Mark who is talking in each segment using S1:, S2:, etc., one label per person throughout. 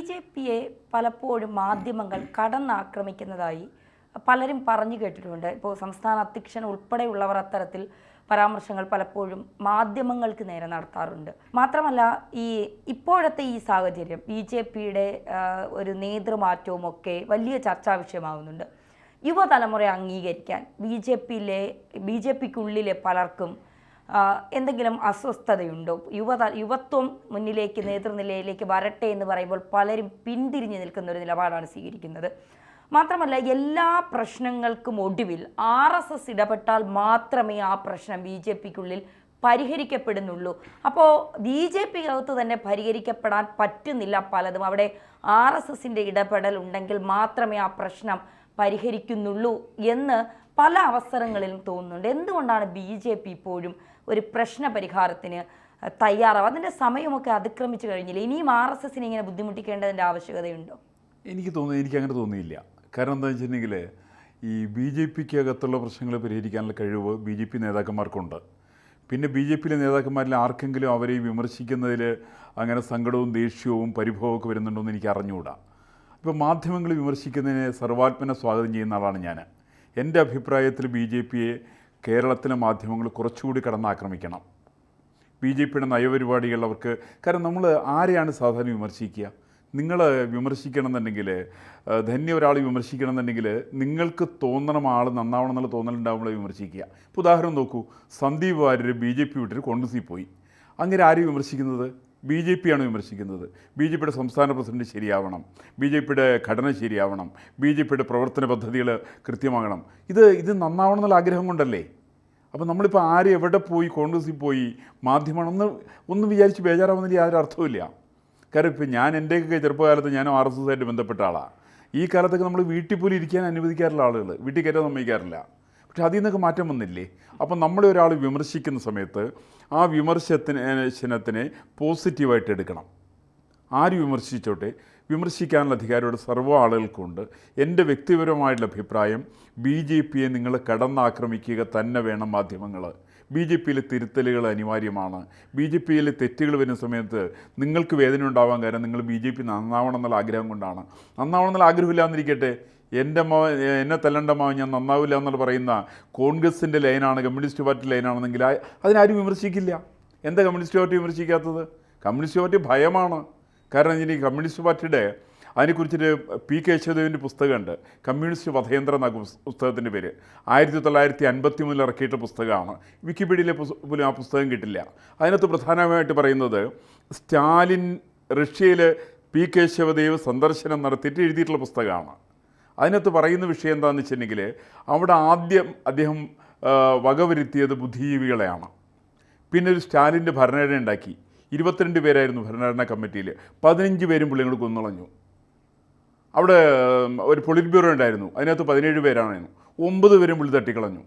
S1: J പിയെ പലപ്പോഴും മാധ്യമങ്ങൾ കടന്നാക്രമിക്കുന്നതായി പലരും പറഞ്ഞു കേട്ടിട്ടുണ്ട്. ഇപ്പോൾ സംസ്ഥാന അധ്യക്ഷൻ ഉൾപ്പെടെയുള്ളവർ അത്തരത്തിൽ പരാമർശങ്ങൾ പലപ്പോഴും മാധ്യമങ്ങൾക്ക് നേരെ നടത്താറുണ്ട്. മാത്രമല്ല, ഇപ്പോഴത്തെ ഈ സാഹചര്യം ബി ജെ പിയുടെ ഒരു നേതൃമാറ്റവും ഒക്കെ വലിയ ചർച്ചാ വിഷയമാകുന്നുണ്ട്. യുവതലമുറ അംഗീകരിക്കാൻ ബി ജെ പിക്കുള്ളിലെ പലർക്കും എന്തെങ്കിലും അസ്വസ്ഥതയുണ്ടോ? യുവത്വം മുന്നിലേക്ക് നേതൃനിലയിലേക്ക് വരട്ടെ എന്ന് പറയുമ്പോൾ പലരും പിന്തിരിഞ്ഞു നിൽക്കുന്ന ഒരു നിലപാടാണ് സ്വീകരിക്കുന്നത്. മാത്രമല്ല, എല്ലാ പ്രശ്നങ്ങൾക്കും ഒടുവിൽ RSS ഇടപെട്ടാൽ മാത്രമേ ആ പ്രശ്നം ബി ജെ പിക്കുള്ളിൽ പരിഹരിക്കപ്പെടുന്നുള്ളൂ. അപ്പോൾ ബി ജെ പിക്കകത്ത് തന്നെ പരിഹരിക്കപ്പെടാൻ പറ്റുന്നില്ല പലതും. അവിടെ RSSൻ്റെ ഇടപെടൽ ഉണ്ടെങ്കിൽ മാത്രമേ ആ പ്രശ്നം പരിഹരിക്കുന്നുള്ളൂ എന്ന് പല അവസരങ്ങളിലും തോന്നുന്നുണ്ട്. എന്തുകൊണ്ടാണ് ബി ജെ പി ഇപ്പോഴും ഒരു പ്രശ്ന പരിഹാരത്തിന് തയ്യാറാവും? അതിൻ്റെ സമയമൊക്കെ അതിക്രമിച്ചു കഴിഞ്ഞില്ല. ഇനിയും RSSനെ ഇങ്ങനെ ബുദ്ധിമുട്ടിക്കേണ്ടതിൻ്റെ ആവശ്യകതയുണ്ടോ?
S2: എനിക്കങ്ങനെ തോന്നിയില്ല. കാരണം എന്താ വെച്ചിട്ടുണ്ടെങ്കിൽ, ഈ ബി ജെ പിക്ക് അകത്തുള്ള പ്രശ്നങ്ങൾ പരിഹരിക്കാനുള്ള കഴിവ് ബി ജെ പി നേതാക്കന്മാർക്കുണ്ട്. പിന്നെ ബി ജെ പിയിലെ നേതാക്കന്മാരിൽ ആർക്കെങ്കിലും അവരെ വിമർശിക്കുന്നതിൽ അങ്ങനെ സങ്കടവും ദേഷ്യവും പരിഭവമൊക്കെ വരുന്നുണ്ടോ എന്ന് എനിക്ക് അറിഞ്ഞുകൂടാ. ഇപ്പോൾ മാധ്യമങ്ങൾ വിമർശിക്കുന്നതിനെ സർവാത്മന സ്വാഗതം ചെയ്യുന്ന ആളാണ് ഞാൻ. എൻ്റെ അഭിപ്രായത്തിൽ ബി ജെ പിയെ കേരളത്തിലെ മാധ്യമങ്ങൾ കുറച്ചുകൂടി കടന്നാക്രമിക്കണം. ബി ജെ പിയുടെ നയപരിപാടികൾ അവർക്ക്, കാരണം നമ്മൾ ആരെയാണ് സാധാരണ വിമർശിക്കുക? നിങ്ങൾ വിമർശിക്കണമെന്നുണ്ടെങ്കിൽ, ധന്യ ഒരാൾ വിമർശിക്കണമെന്നുണ്ടെങ്കിൽ നിങ്ങൾക്ക് തോന്നണം ആൾ നന്നാവണം എന്നുള്ള തോന്നലുണ്ടാവുമ്പോൾ വിമർശിക്കുക. ഇപ്പോൾ ഉദാഹരണം നോക്കൂ, Sandeep Warrier B J P വിട്ടിട്ട് കോൺഗ്രസിൽ പോയി. അങ്ങനെ ആരും വിമർശിക്കുന്നത്? ബി ജെ പിയാണ് വിമർശിക്കുന്നത്. ബി ജെ പിയുടെ സംസ്ഥാന പ്രസിഡന്റ് ശരിയാവണം, ബി ജെ പിയുടെ ഘടന ശരിയാവണം, ബി ജെ പിയുടെ പ്രവർത്തന പദ്ധതികൾ കൃത്യമാകണം. ഇത് നന്നാവണം എന്നുള്ള ആഗ്രഹം കൊണ്ടല്ലേ? അപ്പോൾ നമ്മളിപ്പോൾ ആര് എവിടെ പോയി കോൺഗ്രസിൽ പോയി മാധ്യമമാണെന്ന് ഒന്നും വിചാരിച്ച് ബേജാറാവുന്നതിൽ യാതൊരു അർത്ഥമില്ല. കാരണം ഇപ്പോൾ എൻ്റെയൊക്കെ ചെറുപ്പകാലത്ത് ഞാൻ RSS ആയിട്ട് ബന്ധപ്പെട്ട ആളാണ്. ഈ കാലത്തൊക്കെ നമ്മൾ വീട്ടിൽ പോലും ഇരിക്കാൻ അനുവദിക്കാറുള്ള ആളുകൾ, വീട്ടിൽ കയറ്റാൻ സമ്മതിക്കാറില്ല. പക്ഷെ അതിൽ നിന്നൊക്കെ മാറ്റം വന്നില്ലേ? അപ്പം നമ്മളെ ഒരാൾ വിമർശിക്കുന്ന സമയത്ത് ആ വിമർശനത്തിനെ പോസിറ്റീവായിട്ട് എടുക്കണം. ആര് വിമർശിച്ചോട്ടെ, വിമർശിക്കാനുള്ള അധികാരമുള്ള സർവ്വ ആളുകൾക്കുണ്ട്. എൻ്റെ വ്യക്തിപരമായിട്ടുള്ള അഭിപ്രായം, ബി ജെ പിയെ നിങ്ങൾ കടന്നാക്രമിക്കുക തന്നെ വേണം മാധ്യമങ്ങൾ. ബി ജെ പിയിലെ തിരുത്തലുകൾ അനിവാര്യമാണ്. ബി ജെ പിയിലെ തെറ്റുകൾ വരുന്ന സമയത്ത് നിങ്ങൾക്ക് വേദന ഉണ്ടാവാൻ കാരണം നിങ്ങൾ ബി ജെ പി നന്നാവണം എന്നുള്ള ആഗ്രഹം കൊണ്ടാണ്. നന്നാവണം എന്നുള്ള ആഗ്രഹമില്ലാന്നിരിക്കട്ടെ, എന്നെ തല്ലണ്ടമാവും ഞാൻ നന്നാവില്ല എന്നുള്ള പറയുന്ന കോൺഗ്രസിൻ്റെ ലൈനാണ്, കമ്മ്യൂണിസ്റ്റ് പാർട്ടി ലൈനാണെന്നെങ്കിൽ അതിനാരും വിമർശിക്കില്ല. എന്താ കമ്മ്യൂണിസ്റ്റ് പാർട്ടി വിമർശിക്കാത്തത്? കമ്മ്യൂണിസ്റ്റ് പാർട്ടി ഭയമാണ്. കാരണം ഇനി കമ്മ്യൂണിസ്റ്റ് പാർട്ടിയുടെ അതിനെക്കുറിച്ചൊരു പി കേശവദേവിൻ്റെ പുസ്തകമുണ്ട്, കമ്മ്യൂണിസ്റ്റ് വധേന്ദ്ര എന്ന പുസ്തകത്തിൻ്റെ പേര്. 1953 ഇറക്കിയിട്ട പുസ്തകമാണ്. വിക്കിപീഡിയയിലെ പോലും ആ പുസ്തകം കിട്ടില്ല. അതിനകത്ത് പ്രധാനമായിട്ട് പറയുന്നത്, സ്റ്റാലിൻ റഷ്യയിൽ പി കേശവദേവ് സന്ദർശനം നടത്തിയിട്ട് എഴുതിയിട്ടുള്ള പുസ്തകമാണ്. അതിനകത്ത് പറയുന്ന വിഷയം എന്താണെന്ന് വെച്ചിട്ടുണ്ടെങ്കിൽ, അവിടെ ആദ്യം അദ്ദേഹം വകവരുത്തിയത് ബുദ്ധിജീവികളെയാണ്. പിന്നെ ഒരു സ്റ്റാലിൻ്റെ ഭരണഘടന ഉണ്ടാക്കി. 22 പേരായിരുന്നു ഭരണഘടനാ കമ്മിറ്റിയിൽ, 15 പേരും പുള്ളികൾ കൊന്നുകളഞ്ഞു. അവിടെ ഒരു പൊളിറ്റ് ബ്യൂറോ ഉണ്ടായിരുന്നു, അതിനകത്ത് 17 പേരാണ്, 9 പേരും പുള്ളി തട്ടിക്കളഞ്ഞു.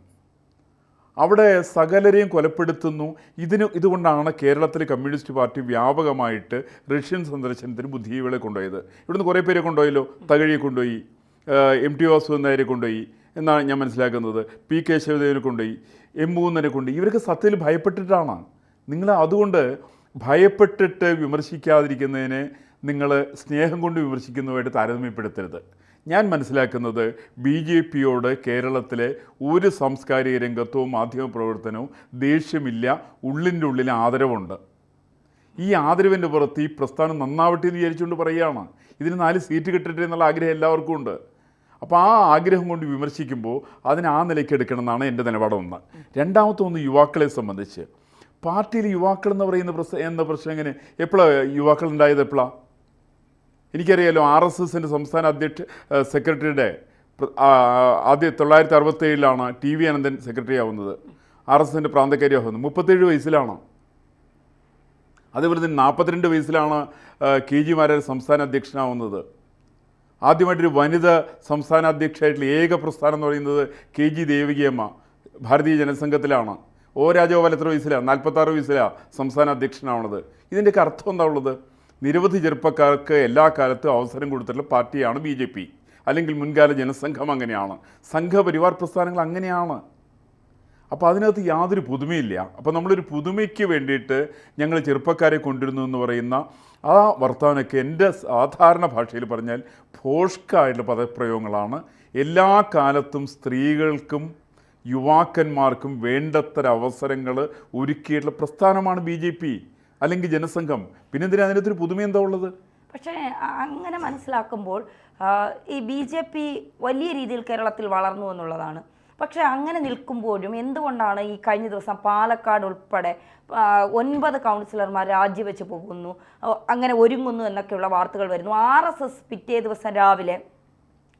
S2: അവിടെ സകലരെയും കൊലപ്പെടുത്തുന്നു. ഇതുകൊണ്ടാണ് കേരളത്തിലെ കമ്മ്യൂണിസ്റ്റ് പാർട്ടി വ്യാപകമായിട്ട് റഷ്യൻ സന്ദർശനത്തിന് ബുദ്ധിജീവികളെ കൊണ്ടുപോയത്. ഇവിടുന്ന് കുറേ പേരെ കൊണ്ടുപോയല്ലോ. തകഴിയെ കൊണ്ടുപോയി, MT വാസുദേവൻ നായരെ കൊണ്ടുപോയി എന്നാണ് ഞാൻ മനസ്സിലാക്കുന്നത്, പി കേശവദേവനെ കൊണ്ടുപോയി, M3 കൊണ്ടുപോയി. ഇവരൊക്കെ സത്യത്തിൽ ഭയപ്പെട്ടിട്ടാണ്. നിങ്ങൾ അതുകൊണ്ട് ഭയപ്പെട്ടിട്ട് വിമർശിക്കാതിരിക്കുന്നതിനെ നിങ്ങൾ സ്നേഹം കൊണ്ട് വിമർശിക്കുന്നതുമായിട്ട് താരതമ്യപ്പെടുത്തരുത്. ഞാൻ മനസ്സിലാക്കുന്നത്, ബി ജെ പിയോട് കേരളത്തിലെ ഒരു സാംസ്കാരിക രംഗത്തോ മാധ്യമ പ്രവർത്തനവും ദേഷ്യമില്ല, ഉള്ളിൻ്റെ ഉള്ളിൽ ആദരവുണ്ട്. ഈ ആദരവിൻ്റെ പുറത്ത് ഈ പ്രസ്ഥാനം നന്നാവട്ടെ എന്ന് വിചാരിച്ചുകൊണ്ട് പറയുകയാണ്. ഇതിന് 4 സീറ്റ് കിട്ടട്ടെ എന്നുള്ള ആഗ്രഹം എല്ലാവർക്കും ഉണ്ട്. അപ്പോൾ ആ ആഗ്രഹം കൊണ്ട് വിമർശിക്കുമ്പോൾ അതിന് ആ നിലയ്ക്ക് എടുക്കണം എന്നാണ് എൻ്റെ നിലപാടൊന്ന്. രണ്ടാമത്തെ ഒന്ന്, യുവാക്കളെ സംബന്ധിച്ച് പാർട്ടിയിൽ യുവാക്കൾ എന്ന് പറയുന്ന പ്രശ്നം എങ്ങനെ, എപ്പോഴാണ് യുവാക്കൾ ഉണ്ടായത്? എപ്പോഴാണ്? എനിക്കറിയാലോ, RSSൻ്റെ സംസ്ഥാന സെക്രട്ടറിയുടെ 1967 TV അനന്തൻ സെക്രട്ടറി ആവുന്നത്, RSSൻ്റെ പ്രാന്തക്കാരിയാവുന്നത്. 37 വയസ്സിലാണ്. അതേപോലെ തന്നെ 42 വയസ്സിലാണ് KG മാരാർ സംസ്ഥാന അധ്യക്ഷനാവുന്നത്. ആദ്യമായിട്ടൊരു വനിത സംസ്ഥാന അധ്യക്ഷയായിട്ടുള്ള ഏക പ്രസ്ഥാനം എന്ന് പറയുന്നത് KG ദേവികയമ്മ ഭാരതീയ ജനസംഘത്തിലാണ്. രാജഗോപാൽ എത്ര വയസ്സിലാണ്? 46 വയസ്സിലാണ് സംസ്ഥാന അധ്യക്ഷനാവുന്നത്. ഇതിൻ്റെയൊക്കെ അർത്ഥം എന്താ ഉള്ളത്? നിരവധി ചെറുപ്പക്കാർക്ക് എല്ലാ കാലത്തും അവസരം കൊടുത്തിട്ടുള്ള പാർട്ടിയാണ് ബി ജെ പി. അല്ലെങ്കിൽ മുൻകാല ജനസംഘം അങ്ങനെയാണ്, സംഘപരിവാർ പ്രസ്ഥാനങ്ങൾ അങ്ങനെയാണ്. അപ്പോൾ അതിനകത്ത് യാതൊരു പുതുമയില്ല. അപ്പോൾ നമ്മളൊരു പുതുമയ്ക്ക് വേണ്ടിയിട്ട് ഞങ്ങൾ ചെറുപ്പക്കാരെ കൊണ്ടുവരുന്നു എന്ന് പറയുന്ന ആ വർത്തമാനമൊക്കെ എൻ്റെ സാധാരണ ഭാഷയിൽ പറഞ്ഞാൽ ഫോഷ്കായിട്ടുള്ള പദപ്രയോഗങ്ങളാണ്. എല്ലാ കാലത്തും സ്ത്രീകൾക്കും യുവാക്കന്മാർക്കും വേണ്ടത്ര അവസരങ്ങൾ ഒരുക്കിയിട്ടുള്ള പ്രസ്ഥാനമാണ് BJP അല്ലെങ്കിൽ ജനസംഘം. പിന്നെന്തിനാ അതിനകത്തൊരു പുതുമ എന്താ ഉള്ളത്?
S1: പക്ഷേ അങ്ങനെ മനസ്സിലാക്കുമ്പോൾ ഈ BJP വലിയ രീതിയിൽ കേരളത്തിൽ വളർന്നു എന്നുള്ളതാണ്. പക്ഷേ അങ്ങനെ നിൽക്കുമ്പോഴും എന്തുകൊണ്ടാണ് ഈ കഴിഞ്ഞ ദിവസം പാലക്കാട് ഉൾപ്പെടെ 9 കൗൺസിലർമാർ രാജിവെച്ച് പോകുന്നു, അങ്ങനെ ഒരുങ്ങുന്നു എന്നൊക്കെയുള്ള വാർത്തകൾ വരുന്നു. RSS പിറ്റേ ദിവസം രാവിലെ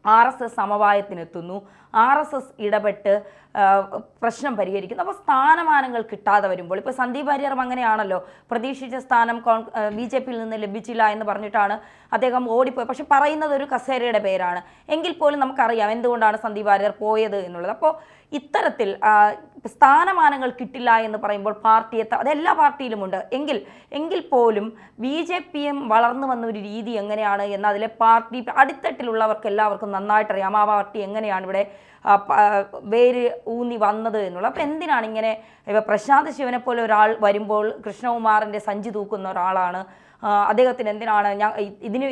S1: RSS സമവായത്തിനെത്തുന്നു, RSS ഇടപെട്ട് പ്രശ്നം പരിഹരിക്കുന്നു. അപ്പോൾ സ്ഥാനമാനങ്ങൾ കിട്ടാതെ വരുമ്പോൾ ഇപ്പോൾ സന്ദീപ് വാര്യറും അങ്ങനെയാണല്ലോ, പ്രതീക്ഷിച്ച സ്ഥാനം BJP-യിൽ നിന്ന് ലഭിച്ചില്ല എന്ന് പറഞ്ഞിട്ടാണ് അദ്ദേഹം ഓടിപ്പോയത്. പക്ഷെ പറയുന്നത് ഒരു കസേരയുടെ പേരാണ്. എങ്കിൽ പോലും നമുക്കറിയാം എന്തുകൊണ്ടാണ് സന്ദീപ് വാര്യർ പോയത് എന്നുള്ളത്. അപ്പോൾ ഇത്തരത്തിൽ സ്ഥാനമാനങ്ങൾ കിട്ടില്ല എന്ന് പറയുമ്പോൾ പാർട്ടിയെ അതെല്ലാ പാർട്ടിയിലുമുണ്ട്. എങ്കിൽ പോലും BJP-യും വളർന്നു വന്ന ഒരു രീതി എങ്ങനെയാണ് എന്ന് അതിലെ പാർട്ടി അടിത്തട്ടിലുള്ളവർക്ക് എല്ലാവർക്കും നന്നായിട്ടറിയാം. ആ പാർട്ടി എങ്ങനെയാണ് ഇവിടെ വേര് ഊന്നി വന്നത് എന്നുള്ളത്. അപ്പോൾ എന്തിനാണ് ഇങ്ങനെ പ്രശാന്ത് ശിവനെ പോലെ ഒരാൾ വരുമ്പോൾ, കൃഷ്ണകുമാറിൻ്റെ സഞ്ചി തൂക്കുന്ന ഒരാളാണ്, അദ്ദേഹത്തിന് എന്തിനാണ്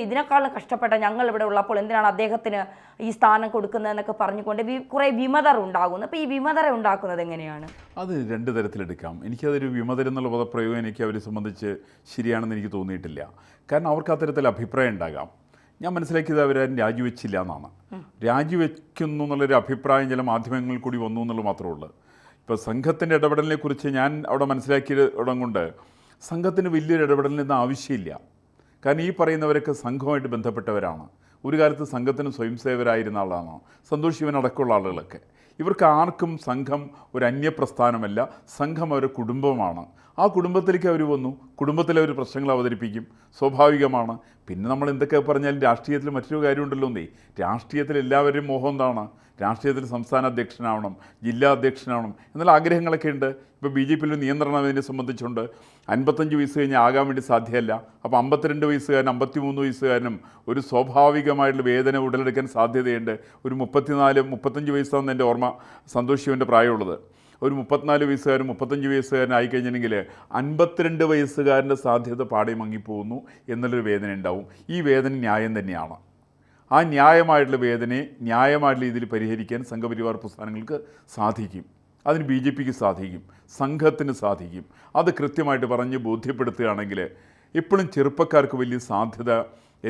S1: ഇതിനേക്കാളും കഷ്ടപ്പെട്ട ഞങ്ങൾ ഇവിടെ ഉള്ളപ്പോൾ എന്തിനാണ് അദ്ദേഹത്തിന് ഈ സ്ഥാനം കൊടുക്കുന്നതെന്നൊക്കെ പറഞ്ഞുകൊണ്ട് കുറേ വിമതർ ഉണ്ടാകുന്നു. അപ്പോൾ ഈ വിമതരെ ഉണ്ടാക്കുന്നത് എങ്ങനെയാണ്?
S2: അത് രണ്ട് തരത്തിലെടുക്കാം. എനിക്കതൊരു വിമതരെന്നുള്ള പദപ്രയോഗം എനിക്ക് അവരെ സംബന്ധിച്ച് ശരിയാണെന്ന് എനിക്ക് തോന്നിയിട്ടില്ല. കാരണം അവർക്ക് അത്തരത്തിൽ അഭിപ്രായം ഉണ്ടാകാം. ഞാൻ മനസ്സിലാക്കിയത് അവരാരും രാജിവെച്ചില്ല എന്നാണ്. രാജിവെക്കുന്നു എന്നുള്ളൊരു അഭിപ്രായം ചില മാധ്യമങ്ങളിൽ കൂടി വന്നു എന്നുള്ളത് മാത്രമേ ഉള്ളൂ. ഇപ്പോൾ സംഘത്തിൻ്റെ ഇടപെടലിനെ കുറിച്ച് ഞാൻ അവിടെ മനസ്സിലാക്കിയിടം കൊണ്ട് സംഘത്തിന് വലിയൊരു ഇടപെടലിനൊന്നും ആവശ്യമില്ല. കാരണം ഈ പറയുന്നവരൊക്കെ സംഘവുമായിട്ട് ബന്ധപ്പെട്ടവരാണ്. ഒരു കാലത്ത് സംഘത്തിന് സ്വയം സേവകരായിരുന്ന ആളാണ് സന്തോഷ് ശിവൻ അടക്കമുള്ള ആളുകളൊക്കെ. ഇവർക്ക് ആർക്കും സംഘം ഒരു അന്യപ്രസ്ഥാനമല്ല, സംഘം അവരുടെ കുടുംബമാണ്. ആ കുടുംബത്തിലേക്ക് അവർ വന്നു, കുടുംബത്തിലെ അവർ പ്രശ്നങ്ങൾ അവതരിപ്പിക്കും, സ്വാഭാവികമാണ്. പിന്നെ നമ്മൾ എന്തൊക്കെ പറഞ്ഞാലും രാഷ്ട്രീയത്തിൽ മറ്റൊരു കാര്യമുണ്ടല്ലോ എന്നേ, രാഷ്ട്രീയത്തിൽ എല്ലാവരുടെയും മോഹം എന്താണ്? രാഷ്ട്രീയത്തിൽ സംസ്ഥാന അധ്യക്ഷനാവണം, ജില്ലാ അധ്യക്ഷനാവണം എന്നുള്ള ആഗ്രഹങ്ങളൊക്കെ ഉണ്ട്. ഇപ്പോൾ BJP-യിൽ നിയന്ത്രണം ഇതിനെ സംബന്ധിച്ചുണ്ട്. 55 വയസ്സ് കഴിഞ്ഞ് ആകാൻ വേണ്ടി സാധ്യമല്ല. അപ്പോൾ 52 വയസ്സുകാരനും 53 വയസ്സുകാരനും ഒരു സ്വാഭാവികമായിട്ടുള്ള വേദന ഉടലെടുക്കാൻ സാധ്യതയുണ്ട്. ഒരു 34-35 വയസ്സാണെന്ന് എൻ്റെ ഓർമ്മ സന്തോഷ് ശിവൻ്റെ പ്രായമുള്ളത്. ഒരു 34 വയസ്സുകാരും 35 വയസ്സുകാരൻ ആയിക്കഴിഞ്ഞിട്ടുണ്ടെങ്കിൽ 52 വയസ്സുകാരൻ്റെ സാധ്യത പാടെ മങ്ങിപ്പോകുന്നു എന്നുള്ളൊരു വേദന ഉണ്ടാവും. ഈ വേദന ന്യായം തന്നെയാണ്. ആ ന്യായമായിട്ടുള്ള വേദനയെ ന്യായമായിട്ടുള്ള രീതിയിൽ പരിഹരിക്കാൻ സംഘപരിവാർ പ്രസ്ഥാനങ്ങൾക്ക് സാധിക്കും. അതിന് BJP-ക്ക് സാധിക്കും, സംഘത്തിന് സാധിക്കും. അത് കൃത്യമായിട്ട് പറഞ്ഞ് ബോധ്യപ്പെടുത്തുകയാണെങ്കിൽ ഇപ്പോഴും ചെറുപ്പക്കാർക്ക് വലിയ സാധ്യത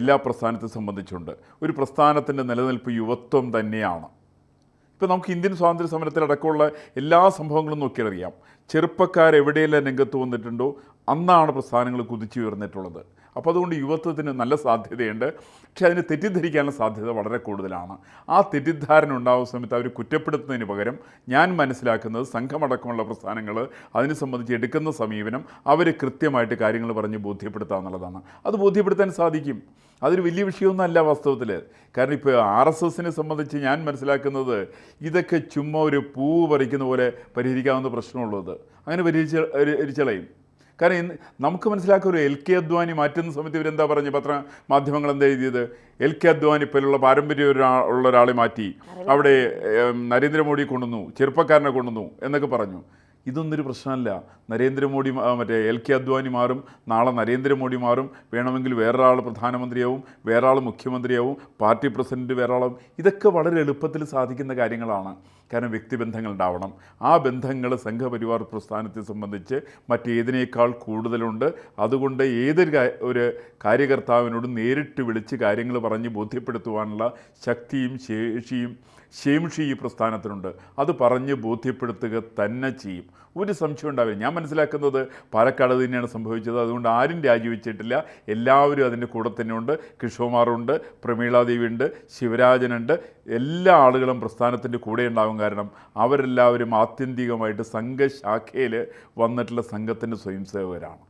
S2: എല്ലാ പ്രസ്ഥാനത്തെ സംബന്ധിച്ചുണ്ട്. ഒരു പ്രസ്ഥാനത്തിൻ്റെ നിലനിൽപ്പ് യുവത്വം തന്നെയാണ്. ഇപ്പോൾ നമുക്ക് ഇന്ത്യൻ സ്വാതന്ത്ര്യ സമരത്തിലടക്കമുള്ള എല്ലാ സംഭവങ്ങളും നോക്കിയറിയാം. ചെറുപ്പക്കാരെവിടെയെല്ലാം രംഗത്ത് വന്നിട്ടുണ്ടോ അന്നാണ് പ്രസ്ഥാനങ്ങൾ കുതിച്ചുയർന്നിട്ടുള്ളത്. അപ്പോൾ അതുകൊണ്ട് യുവത്വത്തിന് നല്ല സാധ്യതയുണ്ട്. പക്ഷേ അതിന് തെറ്റിദ്ധരിക്കാനുള്ള സാധ്യത വളരെ കൂടുതലാണ്. ആ തെറ്റിദ്ധാരണ ഉണ്ടാകുന്ന സമയത്ത് അവർ കുറ്റപ്പെടുത്തുന്നതിന് പകരം ഞാൻ മനസ്സിലാക്കുന്നത് സംഘമടക്കമുള്ള പ്രസ്ഥാനങ്ങൾ അതിനെ സംബന്ധിച്ച് എടുക്കുന്ന സമീപനം അവർ കൃത്യമായിട്ട് കാര്യങ്ങൾ പറഞ്ഞ് ബോധ്യപ്പെടുത്തുക എന്നുള്ളതാണ്. അത് ബോധ്യപ്പെടുത്താൻ സാധിക്കും. അതൊരു വലിയ വിഷയമൊന്നുമല്ല വാസ്തവത്തിൽ. കാരണം ഇപ്പോൾ RSS-നെ സംബന്ധിച്ച് ഞാൻ മനസ്സിലാക്കുന്നത് ഇതൊക്കെ ചുമ്മാ ഒരു പൂവ് പറിക്കുന്ന പോലെ പരിഹരിക്കാവുന്ന പ്രശ്നമുള്ളത്. അങ്ങനെ പരിഹരിച്ചളയും. കാരണം നമുക്ക് മനസ്സിലാക്കുക ഒരു LK അദ്വാനി മാറ്റുന്ന സമയത്ത് ഇവരെന്താ പറഞ്ഞ് മാധ്യമങ്ങൾ എന്താ എഴുതിയത്? LK അദ്വാനി പോലുള്ള പാരമ്പര്യം ഉള്ള ഒരാളെ മാറ്റി അവിടെ നരേന്ദ്രമോദി കൊണ്ടുവന്നു, ചെറുപ്പക്കാരനെ കൊണ്ടുവന്നു എന്നൊക്കെ പറഞ്ഞു. ഇതൊന്നൊരു പ്രശ്നമല്ല. നരേന്ദ്രമോദി LK അദ്വാനി മാറും, നാളെ നരേന്ദ്രമോദി മാറും, വേണമെങ്കിൽ വേറൊരാൾ പ്രധാനമന്ത്രിയാവും, വേറൊരാൾ മുഖ്യമന്ത്രിയാവും, പാർട്ടി പ്രസിഡന്റ് വേറൊരാളും. ഇതൊക്കെ വളരെ എളുപ്പത്തിൽ സാധിക്കുന്ന കാര്യങ്ങളാണ്. കാരണം വ്യക്തിബന്ധങ്ങൾ ഉണ്ടാവണം. ആ ബന്ധങ്ങൾ സംഘപരിവാർ പ്രസ്ഥാനത്തെ സംബന്ധിച്ച് മറ്റേതിനേക്കാൾ കൂടുതലുണ്ട്. അതുകൊണ്ട് ഒരു കാര്യകർത്താവിനോട് നേരിട്ട് വിളിച്ച് കാര്യങ്ങൾ പറഞ്ഞ് ബോധ്യപ്പെടുത്തുവാനുള്ള ശക്തിയും ശേഷിയും ഈ പ്രസ്ഥാനത്തിനുണ്ട്. അത് പറഞ്ഞ് ബോധ്യപ്പെടുത്തുക തന്നെ ചെയ്യും. ഒരു സംശയം ഉണ്ടാവില്ല. ഞാൻ മനസ്സിലാക്കുന്നത് പാലക്കാട് തന്നെയാണ് സംഭവിച്ചത്. അതുകൊണ്ട് ആരും രാജിവെച്ചിട്ടില്ല. എല്ലാവരും അതിൻ്റെ കൂടെ തന്നെയുണ്ട്. കൃഷ്ണകുമാറുണ്ട്, പ്രമീളാദേവിയുണ്ട്, ശിവരാജനുണ്ട്. എല്ലാ ആളുകളും പ്രസ്ഥാനത്തിൻ്റെ കൂടെ ഉണ്ടാകും. കാരണം അവരെല്ലാവരും ആത്യന്തികമായിട്ട് സംഘശാഖയിൽ വന്നിട്ടുള്ള സംഘത്തിൻ്റെ സ്വയംസേവകരാണ്.